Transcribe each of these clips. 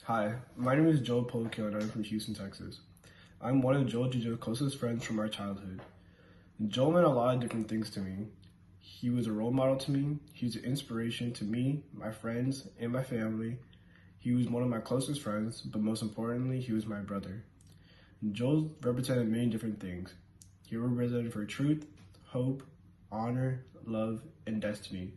Hi, my name is Joel Polkio and I'm from Houston, Texas. I'm one of Joel Jijo's closest friends from our childhood. Joel meant a lot of different things to me. He was a role model to me, he was an inspiration to me, my friends, and my family. He was one of my closest friends, but most importantly, he was my brother. Joel represented many different things. He represented for truth, hope, honor, love, and destiny.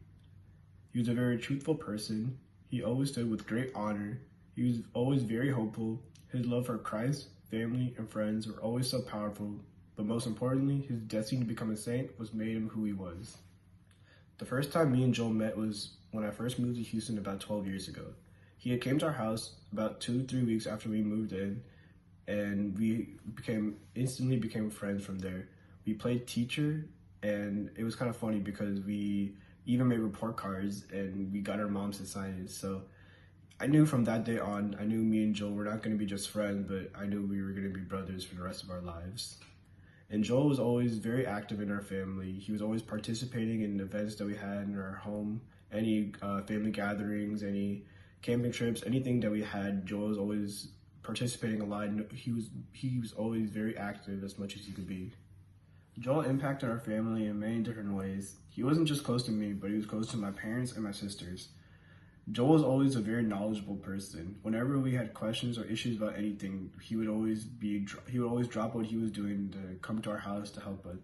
He was a very truthful person. He always stood with great honor. He was always very hopeful. His love for Christ, family, and friends were always so powerful, but most importantly, his destiny to become a saint was made him who he was. The first time me and Joel met was when I first moved to Houston about 12 years ago. He had came to our house about 2-3 weeks after we moved in, and we instantly became friends from there. We played teacher, and it was kind of funny because we even made report cards and we got our moms to sign it. So I knew from that day on, I knew me and Joel were not going to be just friends, but I knew we were going to be brothers for the rest of our lives. And Joel was always very active in our family. He was always participating in events that we had in our home, any family gatherings, any camping trips, anything that we had. Joel was always participating a lot. He was always very active as much as he could be. Joel impacted our family in many different ways. He wasn't just close to me, but he was close to my parents and my sisters. Joel was always a very knowledgeable person. Whenever we had questions or issues about anything, he would always drop what he was doing to come to our house to help us.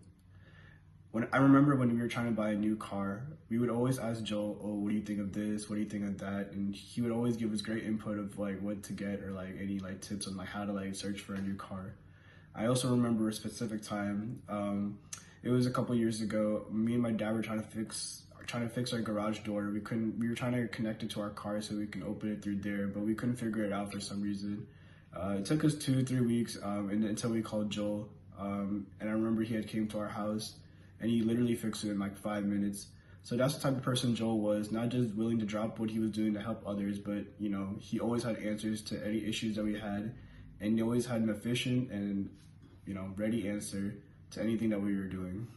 I remember when we were trying to buy a new car, we would always ask Joel, "Oh, what do you think of this? What do you think of that?" And he would always give us great input of what to get or any tips on how to search for a new car. I also remember a specific time. It was a couple years ago. Me and my dad were trying to fix our garage door. We were trying to connect it to our car so we can open it through there, but we couldn't figure it out for some reason. It took us 2-3 weeks until we called Joel. And I remember he had came to our house and he literally fixed it in 5 minutes. So that's the type of person Joel was, not just willing to drop what he was doing to help others, but he always had answers to any issues that we had, and he always had an efficient and ready answer to anything that we were doing.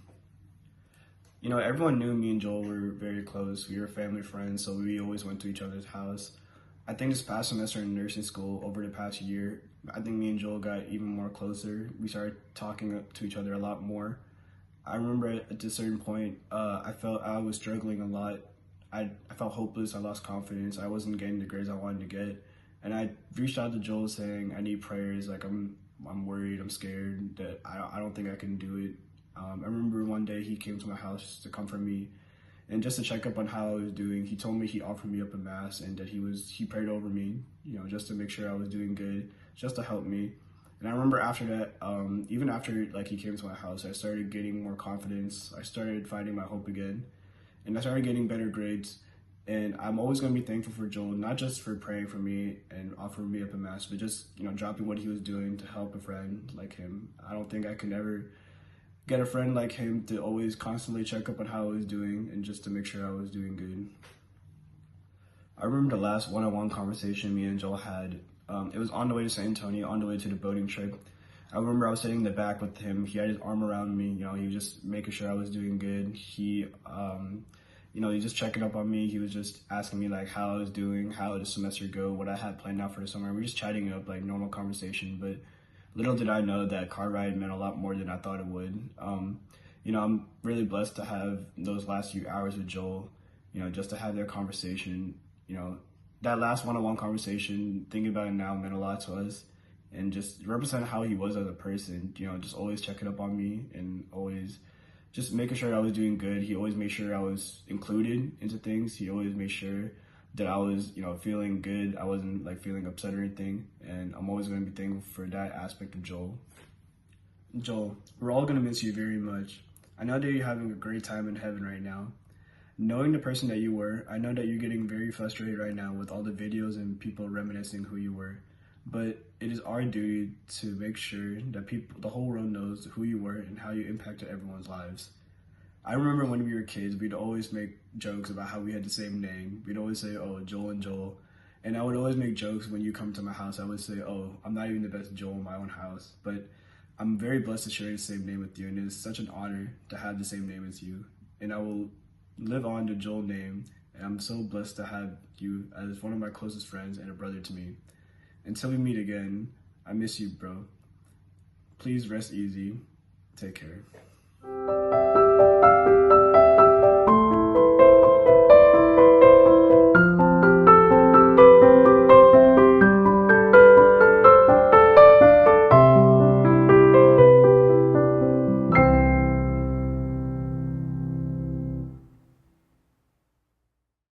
Everyone knew me and Joel were very close. We were family friends, so we always went to each other's house. I think this past semester in nursing school, over the past year, I think me and Joel got even more closer. We started talking to each other a lot more. I remember at a certain point, I felt I was struggling a lot. I felt hopeless. I lost confidence. I wasn't getting the grades I wanted to get. And I reached out to Joel saying, I need prayers. I'm worried. I'm scared that I don't think I can do it. I remember one day he came to my house to comfort me and just to check up on how I was doing. He told me he offered me up a mass and that he prayed over me, just to make sure I was doing good, just to help me. And I remember after that, even after he came to my house, I started getting more confidence. I started finding my hope again, and I started getting better grades. And I'm always going to be thankful for Joel, not just for praying for me and offering me up a mass, but just dropping what he was doing to help a friend like him. I don't think I can ever get a friend like him to always constantly check up on how I was doing and just to make sure I was doing good. I remember the last one-on-one conversation me and Joel had. It was on the way to San Antonio, on the way to the boating trip. I remember I was sitting in the back with him. He had his arm around me. He was just making sure I was doing good. He was just checking up on me. He was just asking me how I was doing, how did the semester go, what I had planned out for the summer. We were just chatting up normal conversation, but little did I know that car ride meant a lot more than I thought it would. I'm really blessed to have those last few hours with Joel, just to have that conversation. That last one-on-one conversation, thinking about it now, meant a lot to us, and just represent how he was as a person, just always checking up on me and always just making sure I was doing good. He always made sure I was included into things. He always made sure that I was, feeling good. I wasn't feeling upset or anything. And I'm always going to be thankful for that aspect of Joel. Joel, we're all going to miss you very much. I know that you're having a great time in heaven right now. Knowing the person that you were, I know that you're getting very frustrated right now with all the videos and people reminiscing who you were. But it is our duty to make sure that the whole world knows who you were and how you impacted everyone's lives. I remember when we were kids, we'd always make jokes about how we had the same name. We'd always say, "Oh, Joel and Joel." And I would always make jokes when you come to my house. I would say, "Oh, I'm not even the best Joel in my own house." But I'm very blessed to share the same name with you, and it is such an honor to have the same name as you. And I will live on the Joel name, and I'm so blessed to have you as one of my closest friends and a brother to me. Until we meet again, I miss you, bro. Please rest easy. Take care.